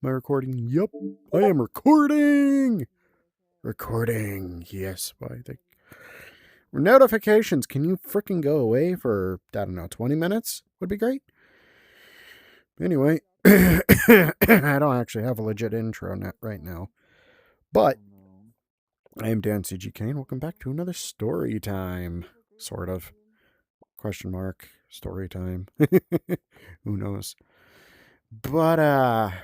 Am I recording? Yup, I am recording! Recording, yes. Why the notifications? Can you freaking go away for, I don't know, 20 minutes? Would be great. Anyway, I don't actually have a legit intro right now. But I am Dan C.G. Kane. Welcome back to another story time. Sort of. Question mark. Story time. Who knows? But,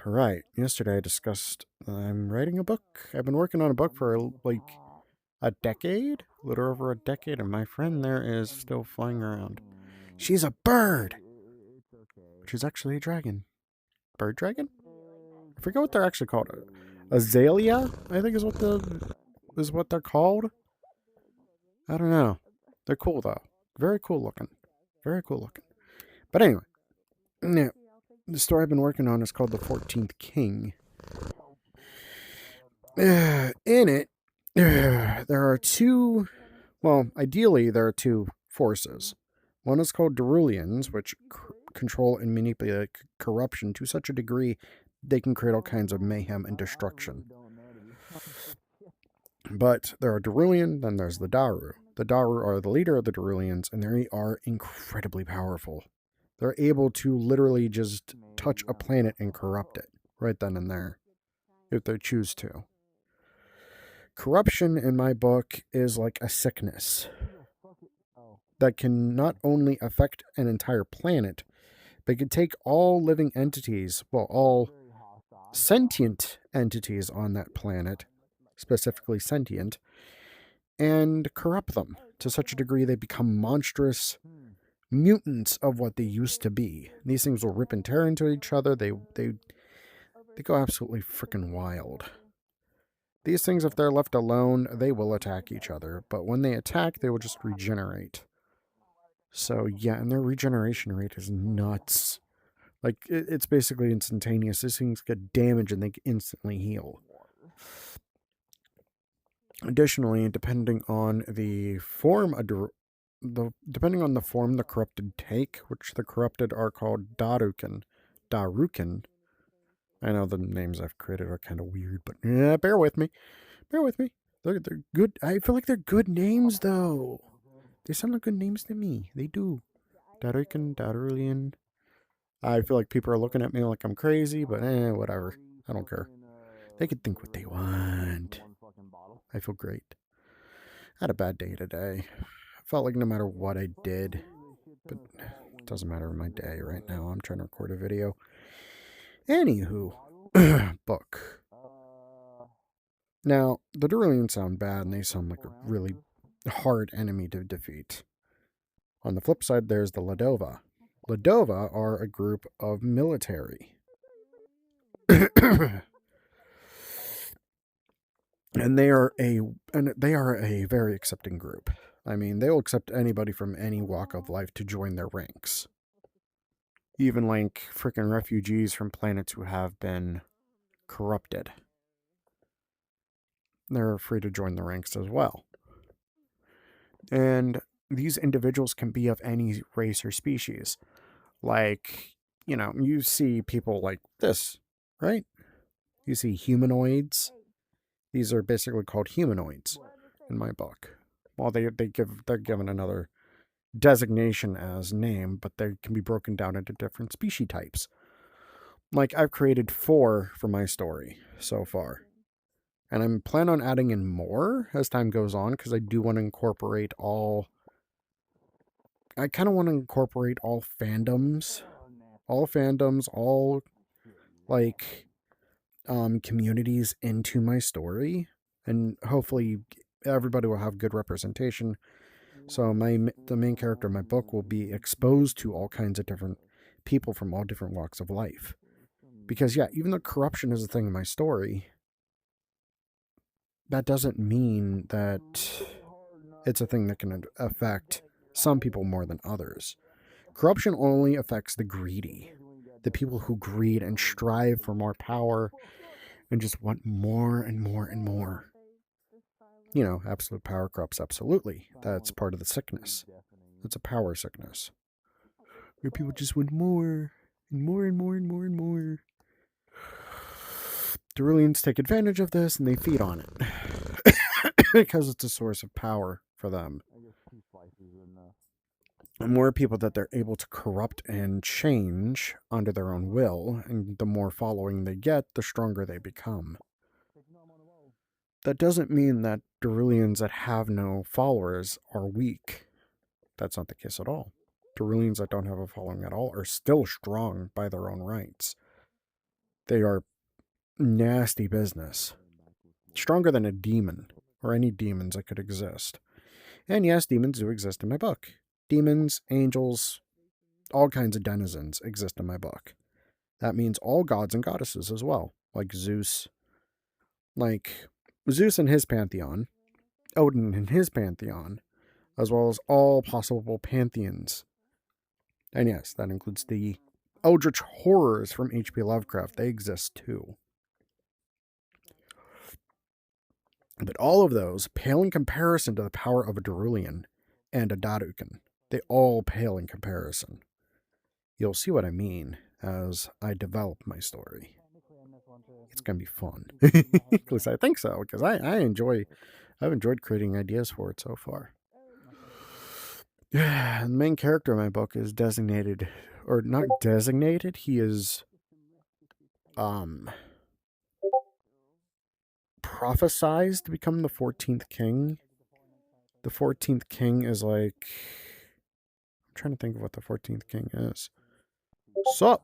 right. Yesterday I discussed I'm writing a book. I've been working on a book for, like, a decade? A little over a decade, and my friend there is still flying around. She's a bird! Which is actually a dragon. Bird dragon? I forget what they're actually called. Azalea, I think is what they're called. I don't know. They're cool though. Very cool looking. Very cool looking. But anyway, yeah, the story I've been working on is called The 14th King. In it, there are two, well, ideally there are two forces. One is called Derulians, which control and manipulate corruption to such a degree they can create all kinds of mayhem and destruction. But there are Derulian, then there's the Daru. The Daru are the leader of the Derulians, and they are incredibly powerful. They're able to literally just touch a planet and corrupt it right then and there, if they choose to. Corruption in my book is like a sickness that can not only affect an entire planet, but can take all living entities, well, all sentient entities on that planet, specifically sentient, and corrupt them to such a degree they become monstrous mutants of what they used to be. These things will rip and tear into each other. They go absolutely freaking wild. These things, if they're left alone, they will attack each other. But when they attack, they will just regenerate. So, yeah, and their regeneration rate is nuts. Like, it's basically instantaneous. These things get damaged and they instantly heal. Additionally, depending on the form the corrupted take, which the corrupted are called Darukin. I know the names I've created are kind of weird, but yeah, bear with me. They're good. I feel like they're good names, though. They sound like good names to me. They do. Darukin, Darulian. I feel like people are looking at me like I'm crazy, but whatever. I don't care. They can think what they want. I feel great. I had a bad day today. I felt like no matter what I did, but it doesn't matter in my day right now. I'm trying to record a video. Anywho, book. Now, the Derulians sound bad, and they sound like a really hard enemy to defeat. On the flip side, there's the Ladova. Ladova are a group of military. And they are a very accepting group. I mean, they will accept anybody from any walk of life to join their ranks. Even like freaking refugees from planets who have been corrupted. They're free to join the ranks as well. And these individuals can be of any race or species. Like, you see people like this, right? You see humanoids. These are basically called humanoids in my book. Well, they're given another designation as name, but they can be broken down into different species types. Like, I've created 4 for my story so far. And I'm planning on adding in more as time goes on, because I do want to incorporate all fandoms, all like communities into my story, and hopefully everybody will have good representation. So the main character of my book will be exposed to all kinds of different people from all different walks of life. Because yeah, even though corruption is a thing in my story, that doesn't mean that it's a thing that can affect some people more than others. Corruption only affects the greedy, the people who greed and strive for more power and just want more and more and more. Absolute power corrupts absolutely. That's part of the sickness. It's a power sickness. Where people just want more and more and more and more and more. Darulians take advantage of this and they feed on it because it's a source of power for them. The more people that they're able to corrupt and change under their own will, and the more following they get, the stronger they become. That doesn't mean that Darulians that have no followers are weak. That's not the case at all. Darulians that don't have a following at all are still strong by their own rights. They are nasty business. Stronger than a demon, or any demons that could exist. And yes, demons do exist in my book. Demons, angels, all kinds of denizens exist in my book. That means all gods and goddesses as well, like Zeus and his pantheon, Odin and his pantheon, as well as all possible pantheons. And yes, that includes the eldritch horrors from H.P. Lovecraft. They exist too. But all of those pale in comparison to the power of a Darulian and a Darukan. They all pale in comparison. You'll see what I mean as I develop my story. It's going to be fun. At least I think so, because I've enjoyed creating ideas for it so far. The main character of my book is designated, or not designated, he is prophesized to become the 14th king. The 14th king is like, I'm trying to think of what the 14th king is. Sup?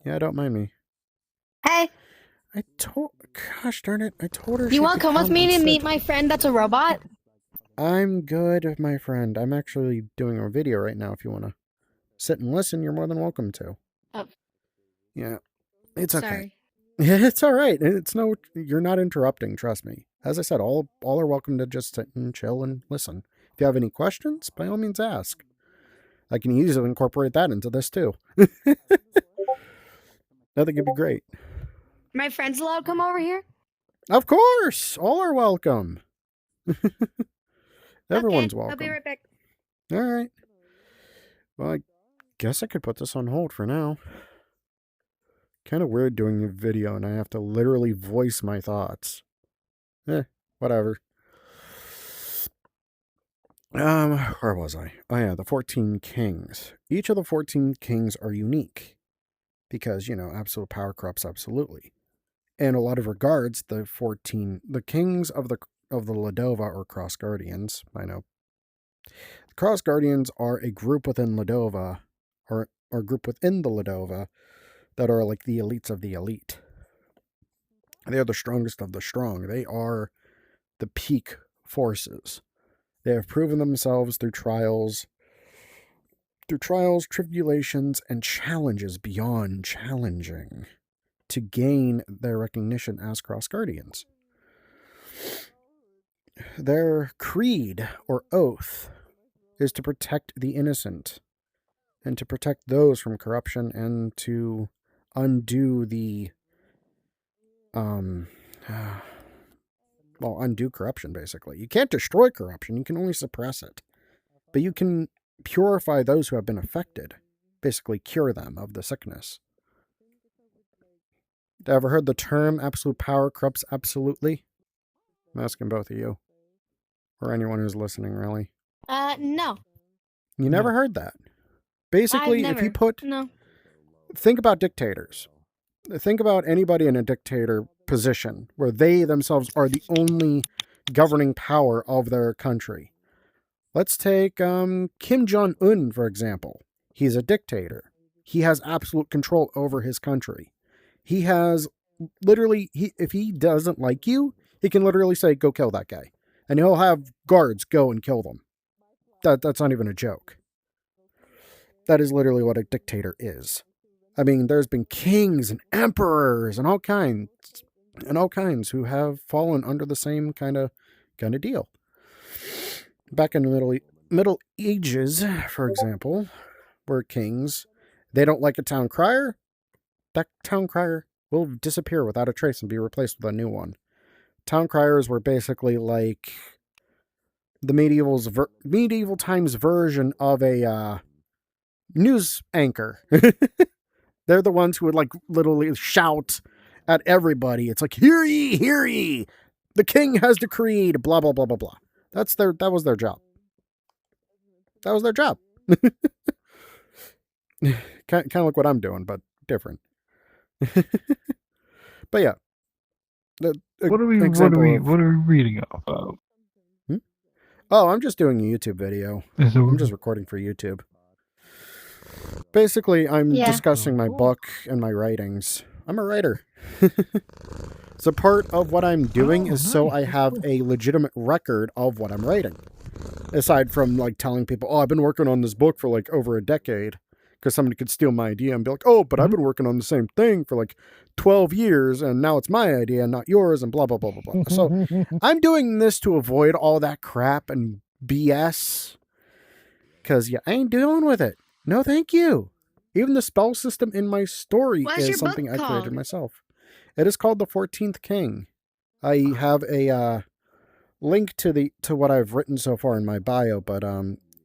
Yeah, don't mind me. Hey. Gosh darn it, I told her You want to come with me to meet my friend that's a robot? I'm good, my friend. I'm actually doing a video right now. If you want to sit and listen, you're more than welcome to. Oh. Yeah, it's okay. Sorry. It's all right. You're not interrupting, trust me. As I said, all are welcome to just sit and chill and listen. If you have any questions, by all means ask. I can easily incorporate that into this too. I think it'd be great. My friend's allowed to come over here? Of course! All are welcome. Everyone's welcome. I'll be right back. All right. Well, I guess I could put this on hold for now. Kind of weird doing a video and I have to literally voice my thoughts. Whatever. Where was I? Oh yeah, the 14 kings. Each of the 14 kings are unique because, absolute power corrupts absolutely. In a lot of regards, the kings of the Ladova or Cross Guardians, I know. The Cross Guardians are a group within Ladova, or a group within the Ladova, that are like the elites of the elite. They are the strongest of the strong. They are the peak forces. They have proven themselves through trials, tribulations, and challenges beyond challenging to gain their recognition as Cross Guardians. Their creed or oath is to protect the innocent and to protect those from corruption and to undo the undo corruption, basically. You can't destroy corruption, you can only suppress it. But you can purify those who have been affected, basically cure them of the sickness. Have you ever heard the term absolute power corrupts absolutely? I'm asking both of you. Or anyone who's listening, really. No. You never heard that? Basically, if you put... No. Think about dictators. Think about anybody in a dictator position where they themselves are the only governing power of their country. Let's take Kim Jong-un, for example. He's a dictator. He has absolute control over his country. He has literally, if he doesn't like you, he can literally say, go kill that guy. And he'll have guards go and kill them. That's not even a joke. That is literally what a dictator is. I mean, there's been kings and emperors and all kinds who have fallen under the same kind of deal. Back in the Middle Ages, for example, were kings. They don't like a town crier. That town crier will disappear without a trace and be replaced with a new one. Town criers were basically like the medieval times version of a news anchor. They're the ones who would like literally shout at everybody. It's like, hear ye, the king has decreed, blah blah blah blah blah. That was their job. That was their job. kind of like what I'm doing, but different. But yeah. What are we reading off of? Oh, I'm just doing a YouTube video. I'm just recording for YouTube. Basically, I'm discussing my book and my writings. I'm a writer. So part of what I'm doing is so I have a legitimate record of what I'm writing. Aside from like telling people, oh, I've been working on this book for like over a decade. Because somebody could steal my idea and be like, oh, but I've been working on the same thing for like 12 years and now it's my idea and not yours and blah, blah, blah, blah, blah. So I'm doing this to avoid all that crap and BS. Because I ain't dealing with it. No, thank you. Even the spell system in my story is something I created myself. It is called The 14th King. I have a link to what I've written so far in my bio, but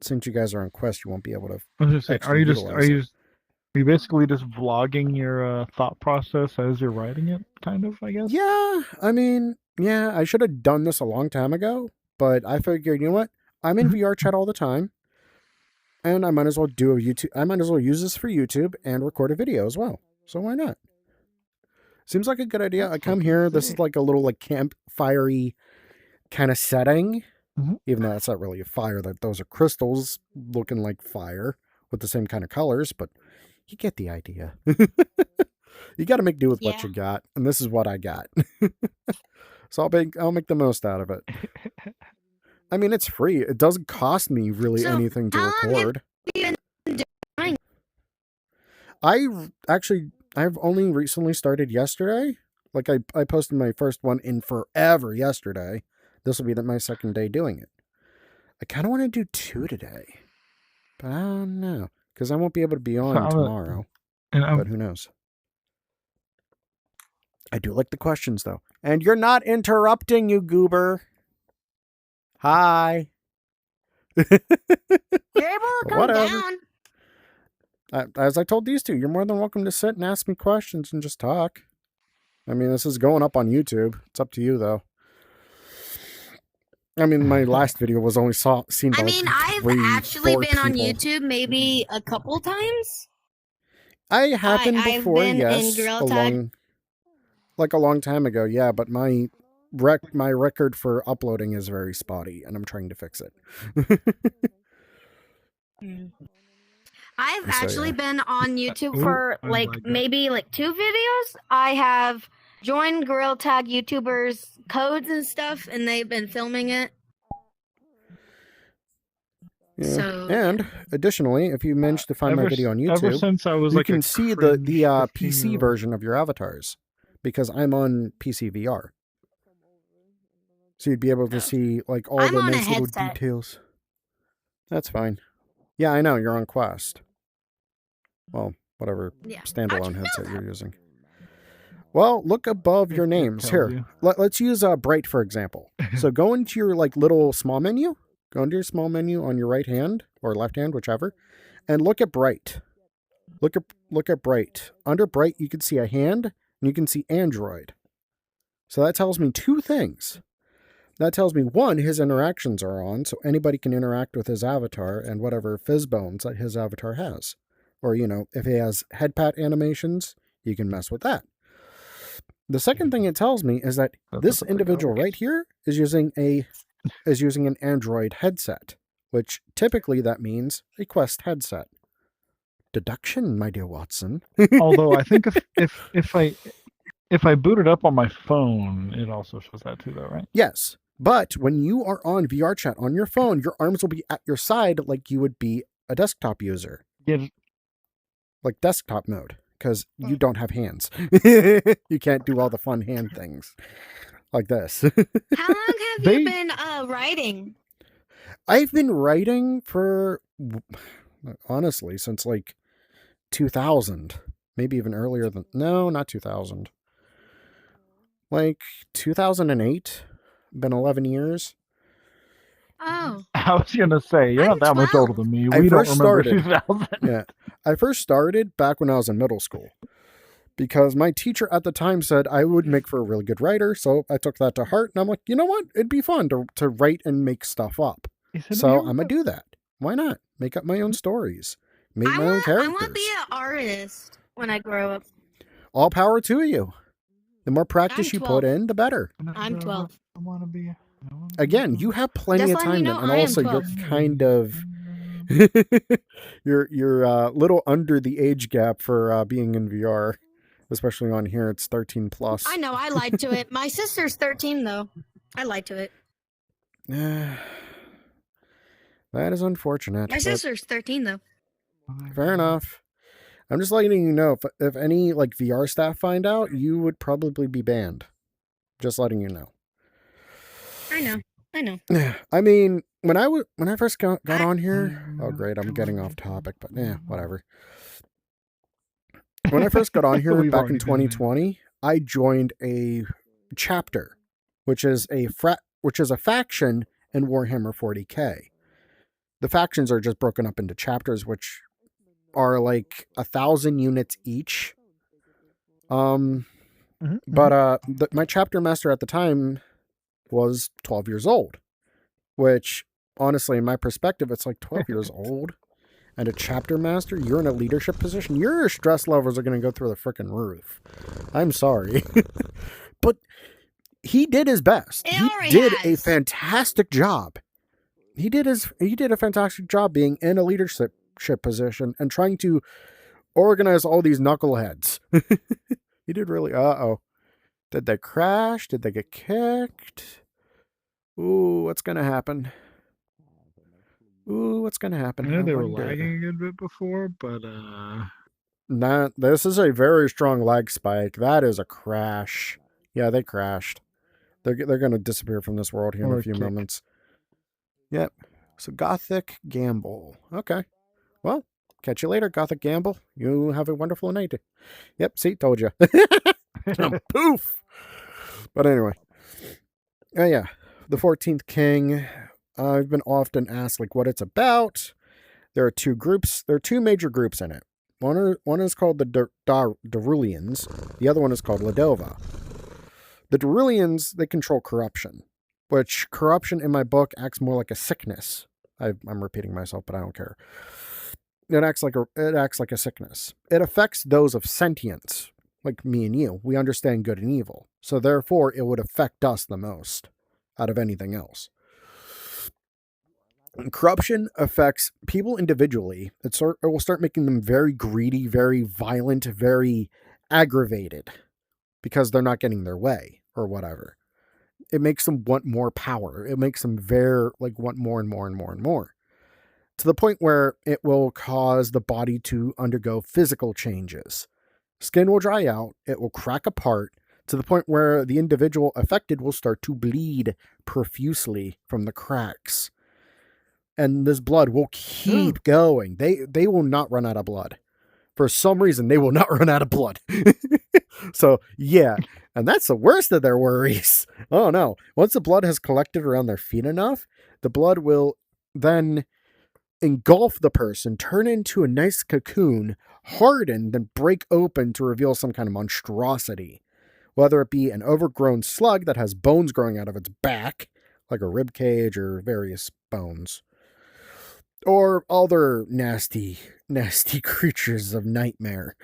since you guys are on Quest, you won't be able to. I was just saying, are you basically just vlogging your thought process as you're writing it, kind of? I guess. Yeah, I mean, I should have done this a long time ago, but I figured, you know what? I'm in VR chat all the time, and I might as well do a YouTube. I might as well use this for YouTube and record a video as well. So why not? Seems like a good idea. I come here. This is like a little like campfire-y kind of setting. Even though that's not really a fire, those are crystals looking like fire with the same kind of colors, but you get the idea. You got to make do with what you got, and this is what I got. So I'll make the most out of it. I mean, it's free. It doesn't cost me really anything to record. I've only recently started yesterday. Like I posted my first one in forever yesterday. This will be my second day doing it. I kind of want to do 2 today. But I don't know. Because I won't be able to be on tomorrow. But who knows? I do like the questions, though. And you're not interrupting, you goober. Hi. You're able to come down. As I told these two, you're more than welcome to sit and ask me questions and just talk. I mean, this is going up on YouTube. It's up to you, though. I mean, my last video was only seen by I've actually been on YouTube maybe a couple times. I happened before, yes, a long time ago, yeah. But my record for uploading is very spotty, and I'm trying to fix it. I've actually been on YouTube for maybe 2 videos. I have joined Gorilla Tag YouTubers codes and stuff, and they've been filming it. Yeah. So, and additionally, if you manage to find my video on YouTube, since I was you can see the PC version of your avatars, because I'm on PC VR. So you'd be able to see like all the nice little details. That's fine. Yeah, I know, you're on Quest. Well, whatever standalone headset you're using. Well, look above your names. Here, let's use Bright, for example. So go into your little small menu. Go into your small menu on your right hand or left hand, whichever, and look at Bright. Look at Bright. Under Bright, you can see a hand, and you can see Android. So that tells me 2 things. That tells me, 1, his interactions are on, so anybody can interact with his avatar and whatever fizz bones that his avatar has. Or, if he has head pat animations, you can mess with that. The second thing it tells me is that this individual right here is using an Android headset, which typically that means a Quest headset. Deduction, my dear Watson. Although I think if I boot it up on my phone, it also shows that too, though, right? Yes, but when you are on VR chat on your phone, your arms will be at your side like you would be a desktop user. Yeah. Like desktop mode. Because you don't have hands. You can't do all the fun hand things like this. How long have you been writing? I've been writing for, honestly, since 2000. Maybe even earlier than, no, not 2000. 2008. Been 11 years. Oh. I was going to say, you're not that much older than me. We don't remember 2000. Yeah. I first started back when I was in middle school. because my teacher at the time said I would make for a really good writer. So I took that to heart, and I'm like, you know what? It'd be fun to write and make stuff up. So I'm going to do that. Why not? Make up my own stories. Make my own characters. I want to be an artist when I grow up. All power to you. The more practice you put in, the better. I'm 12. I want to be. Again, you have plenty of time, and also you're kind of you're a little under the age gap for being in VR, especially on here. It's 13 plus. I know. I lied to it. My sister's 13 though. I lied to it. That is unfortunate. My sister's 13 though. Fair enough. I'm just letting you know, if any like VR staff find out, you would probably be banned. Just letting you know. I know. I mean, when I first got on here, oh great, I'm getting off topic, but whatever. When I first got on here back in 2020, I joined a chapter, which is a faction in Warhammer 40K. The factions are just broken up into chapters, which are like 1,000 units each. But my chapter master at the time was 12 years old, which honestly, in my perspective, it's like 12 years old and a chapter master. You're in a leadership position. Your stress levels are going to go through the freaking roof. I'm sorry, but he did his best. He did a fantastic job. He did a fantastic job being in a leadership position and trying to organize all these knuckleheads. He did really. Did they crash? Did they get kicked? Ooh, what's gonna happen? I know they were lagging a good bit before, but this is a very strong lag spike. That is a crash. Yeah, they crashed. They're gonna disappear from this world here in a few moments. Yep. So Gothic Gamble. Okay. Well, catch you later, Gothic Gamble. You have a wonderful night. Yep, see, told you. Poof! But anyway. Oh, yeah. The 14th King. I've been often asked, like, what it's about. There are two groups. There are two major groups in it. One is called the Darulians. The other one is called Ladova. The Darulians, they control corruption. Which, corruption in my book acts more like a sickness. I'm repeating myself, but I don't care. It acts like a sickness. It affects those of sentience, like me and you. We understand good and evil. So therefore, it would affect us the most out of anything else. And corruption affects people individually. It will start making them very greedy, very violent, very aggravated because they're not getting their way or whatever. It makes them want more power. It makes them want more and more and more and more. To the point where it will cause the body to undergo physical changes. Skin will dry out, it will crack apart, to the point where the individual affected will start to bleed profusely from the cracks. And this blood will keep going. They will not run out of blood. For some reason, they will not run out of blood. So, yeah. And that's the worst of their worries. Oh, no. Once the blood has collected around their feet enough, the blood will then engulf the person, turn into a nice cocoon, harden, then break open to reveal some kind of monstrosity. Whether it be an overgrown slug that has bones growing out of its back, like a rib cage or various bones, or other nasty creatures of nightmare.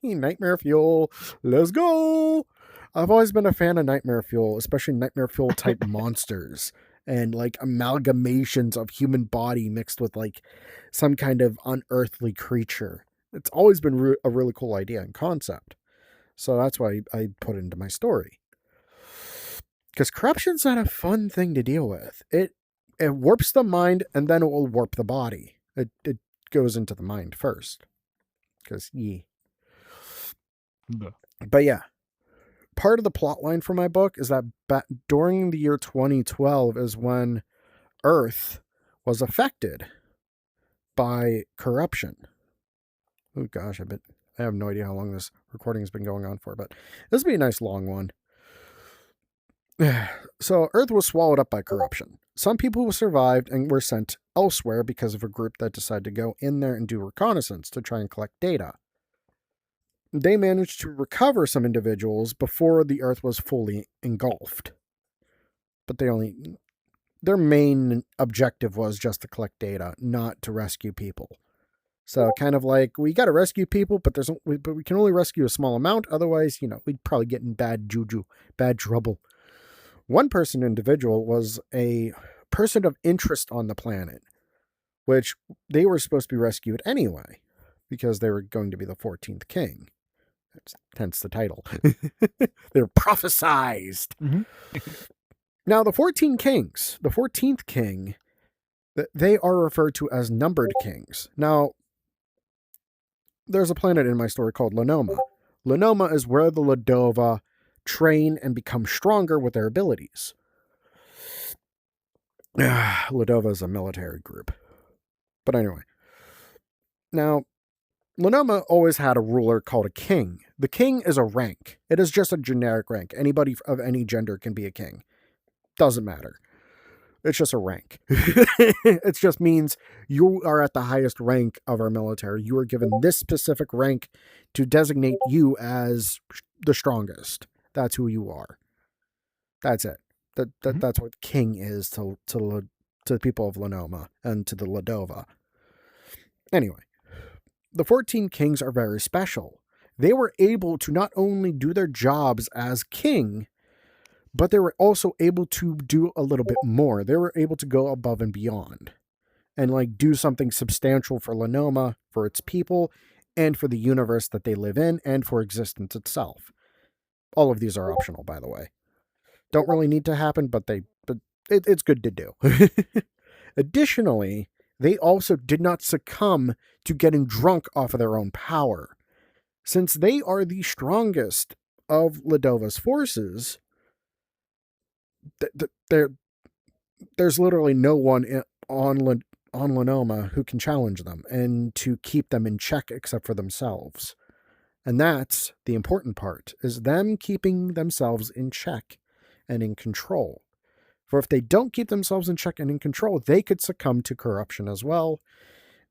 Nightmare fuel. Let's go. I've always been a fan of nightmare fuel, especially nightmare fuel type monsters and like amalgamations of human body mixed with like some kind of unearthly creature. It's always been a really cool idea and concept. So that's why I put it into my story. Because corruption's not a fun thing to deal with. It warps the mind, and then it will warp the body. It goes into the mind first. Because, But yeah. Part of the plot line for my book is that during the year 2012 is when Earth was affected by corruption. Oh gosh, I have no idea how long this recording has been going on for, but this will be a nice long one. So Earth was swallowed up by corruption. Some people survived and were sent elsewhere because of a group that decided to go in there and do reconnaissance to try and collect data. they managed to recover some individuals before the Earth was fully engulfed. But their main objective was just to collect data, not to rescue people. So kind of like, we got to rescue people, but we can only rescue a small amount. Otherwise, we'd probably get in bad juju, bad trouble. One person individual was a person of interest on the planet, which they were supposed to be rescued anyway, because they were going to be the 14th king. Hence the title. They're prophesized. Mm-hmm. Now, the 14 kings, the 14th king, they are referred to as numbered kings. Now, there's a planet in my story called Lenoma. Lenoma is where the Ladova train and become stronger with their abilities. Ladova is a military group. But anyway. Now, Lenoma always had a ruler called a king. The king is a rank. It is just a generic rank. Anybody of any gender can be a king. Doesn't matter. It's just a rank. It just means you are at the highest rank of our military. You are given this specific rank to designate you as the strongest. That's who you are. That's it. That's what king is to the people of Lenoma and to the Ladova. Anyway, the 14 kings are very special. They were able to not only do their jobs as king, but they were also able to do a little bit more. They were able to go above and beyond and do something substantial for Lenoma, for its people, and for the universe that they live in, and for existence itself. All of these are optional, by the way. Don't really need to happen, but it's good to do. Additionally, they also did not succumb to getting drunk off of their own power. Since they are the strongest of Ladova's forces, there's literally no one on Lenoma who can challenge them and to keep them in check except for themselves. And that's the important part, is them keeping themselves in check and in control. For if they don't keep themselves in check and in control, they could succumb to corruption as well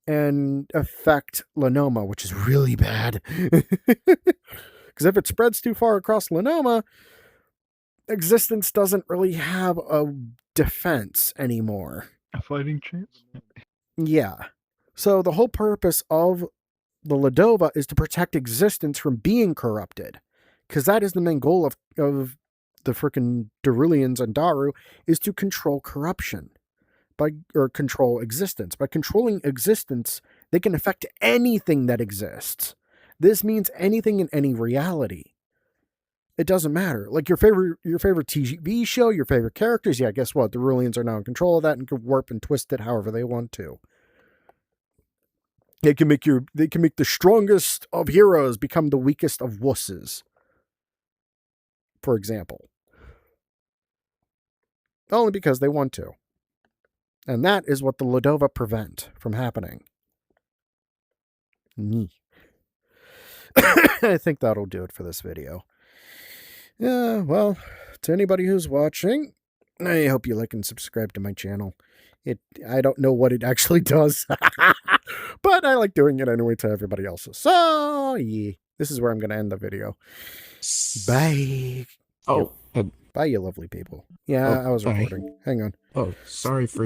and affect Lenoma, which is really bad. Because if it spreads too far across Lenoma, existence doesn't really have a defense anymore. A fighting chance? Yeah. So the whole purpose of the Ladova is to protect existence from being corrupted. Because that is the main goal of the frickin' Darulians and Daru, is to control corruption. Or control existence. By controlling existence, they can affect anything that exists. This means anything in any reality. It doesn't matter. Like your favorite TV show, your favorite characters, yeah, guess what? The Darulians are now in control of that and can warp and twist it however they want to. They can make the strongest of heroes become the weakest of wusses. For example. Only because they want to. And that is what the Ladova prevent from happening. I think that'll do it for this video. Yeah, well, to anybody who's watching, I hope you like and subscribe to my channel. I don't know what it actually does, but I like doing it anyway to everybody else's. So, yeah, this is where I'm going to end the video. Bye. Oh. Bye, you lovely people. Yeah, I was recording. Hang on. Oh, sorry for